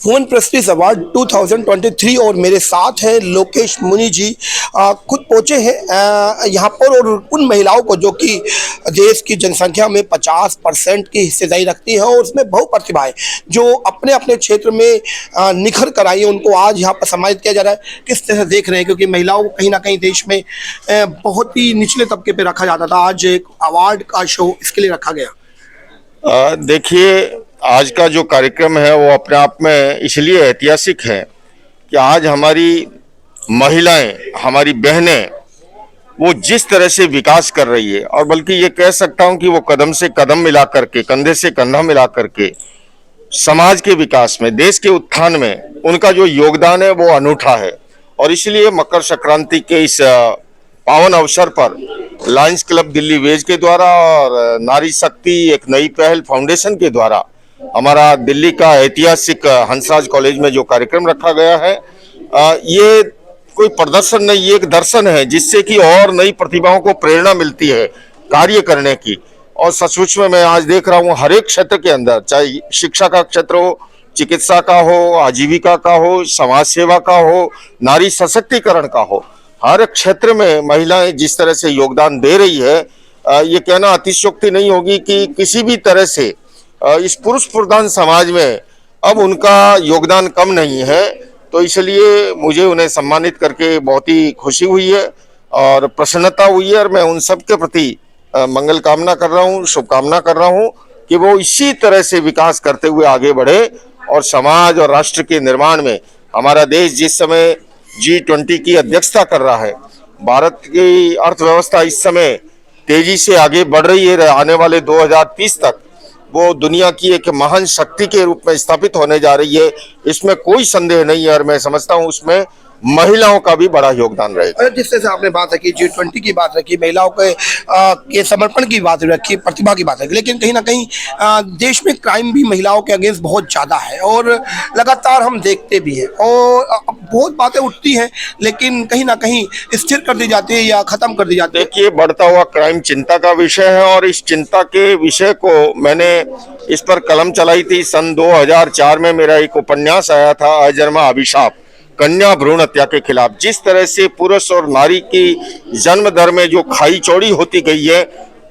Women Prestige award 2023 और मेरे साथ हैं लोकेश मुनि जी। खुद पहुंचे हैं यहाँ पर और उन महिलाओं को जो कि देश की जनसंख्या में 50% की हिस्सेदारी रखती हैं और उसमें बहुप्रतिभाएं जो अपने अपने क्षेत्र में निखर कर आई हैं, उनको आज यहाँ पर सम्मानित किया जा रहा है। किस तरह से देख रहे हैं, क्योंकि महिलाओं को कहीं ना कहीं देश में बहुत ही निचले तबके पर रखा जाता था, आज एक अवार्ड का शो इसके लिए रखा गया। देखिए, आज का जो कार्यक्रम है वो अपने आप में इसलिए ऐतिहासिक है कि आज हमारी महिलाएं, हमारी बहनें वो जिस तरह से विकास कर रही है, और बल्कि ये कह सकता हूं कि वो कदम से कदम मिला करके, कंधे से कंधा मिला करके समाज के विकास में, देश के उत्थान में उनका जो योगदान है वो अनूठा है। और इसलिए मकर संक्रांति के इस पावन अवसर पर लायंस क्लब दिल्ली वेज के द्वारा और नारी शक्ति एक नई पहल फाउंडेशन के द्वारा हमारा दिल्ली का ऐतिहासिक हंसराज कॉलेज में जो कार्यक्रम रखा गया है, ये कोई प्रदर्शन नहीं, ये एक दर्शन है जिससे कि और नई प्रतिभाओं को प्रेरणा मिलती है कार्य करने की। और सचमुच में मैं आज देख रहा हूँ हर एक क्षेत्र के अंदर, चाहे शिक्षा का क्षेत्र हो, चिकित्सा का हो, आजीविका का हो, समाज सेवा का हो, नारी सशक्तिकरण का हो, हर क्षेत्र में महिलाएं जिस तरह से योगदान दे रही है, ये कहना अतिशयोक्ति नहीं होगी कि किसी भी तरह से इस पुरुष प्रधान समाज में अब उनका योगदान कम नहीं है। तो इसलिए मुझे उन्हें सम्मानित करके बहुत ही खुशी हुई है और प्रसन्नता हुई है, और मैं उन सब के प्रति मंगल कामना कर रहा हूँ, शुभकामना कर रहा हूँ कि वो इसी तरह से विकास करते हुए आगे बढ़े और समाज और राष्ट्र के निर्माण में हमारा देश जिस समय G20 की अध्यक्षता कर रहा है, भारत की अर्थव्यवस्था इस समय तेजी से आगे बढ़ रही है, आने वाले 2030 तक वो दुनिया की एक महान शक्ति के रूप में स्थापित होने जा रही है, इसमें कोई संदेह नहीं है। और मैं समझता हूं उसमें महिलाओं का भी बड़ा योगदान रहेगा। जिस तरह से आपने बात रखी, G20 की बात रखी, महिलाओं के समर्पण की बात रखी, प्रतिभा की बात रखी, लेकिन कहीं ना कहीं देश में क्राइम भी महिलाओं के अगेंस्ट बहुत ज़्यादा है और लगातार हम देखते भी हैं और बहुत बातें उठती हैं, लेकिन कहीं ना कहीं स्थिर कर दी जाती है या ख़त्म कर दी जाती है। देखिए, बढ़ता हुआ क्राइम चिंता का विषय है और इस चिंता के विषय को मैंने इस पर कलम चलाई थी। सन 2004 में मेरा एक उपन्यास आया था, अजन्मा अभिशाप, कन्या भ्रूण हत्या के खिलाफ। जिस तरह से पुरुष और नारी की जन्म दर में जो खाई चौड़ी होती गई है,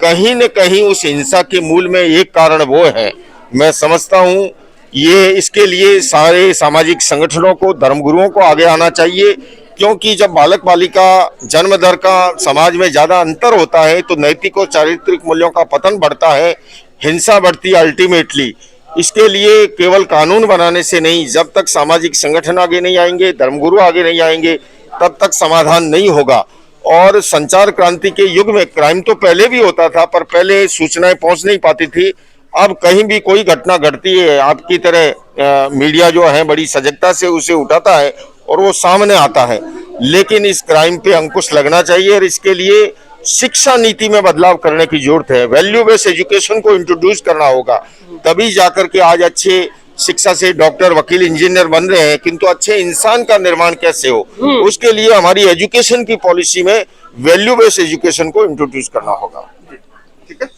कहीं न कहीं उस हिंसा के मूल में एक कारण वो है। मैं समझता हूँ ये इसके लिए सारे सामाजिक संगठनों को, धर्मगुरुओं को आगे आना चाहिए, क्योंकि जब बालक बालिका जन्म दर का समाज में ज्यादा अंतर होता है तो नैतिक और चारित्रिक मूल्यों का पतन बढ़ता है, हिंसा बढ़ती है अल्टीमेटली। इसके लिए केवल कानून बनाने से नहीं, जब तक सामाजिक संगठन आगे नहीं आएंगे, धर्मगुरु आगे नहीं आएंगे, तब तक समाधान नहीं होगा। और संचार क्रांति के युग में क्राइम तो पहले भी होता था, पर पहले सूचनाएं पहुंच नहीं पाती थी। अब कहीं भी कोई घटना घटती है, आपकी तरह मीडिया जो है बड़ी सजगता से उसे उठाता है और वो सामने आता है। लेकिन इस क्राइम पे अंकुश लगना चाहिए और इसके लिए शिक्षा नीति में बदलाव करने की जरूरत है। वैल्यू बेस्ड एजुकेशन को इंट्रोड्यूस करना होगा, तभी जाकर के आज अच्छे शिक्षा से डॉक्टर, वकील, इंजीनियर बन रहे हैं, किंतु अच्छे इंसान का निर्माण कैसे हो, उसके लिए हमारी एजुकेशन की पॉलिसी में वैल्यू बेस्ड एजुकेशन को इंट्रोड्यूस करना होगा। ठीक है।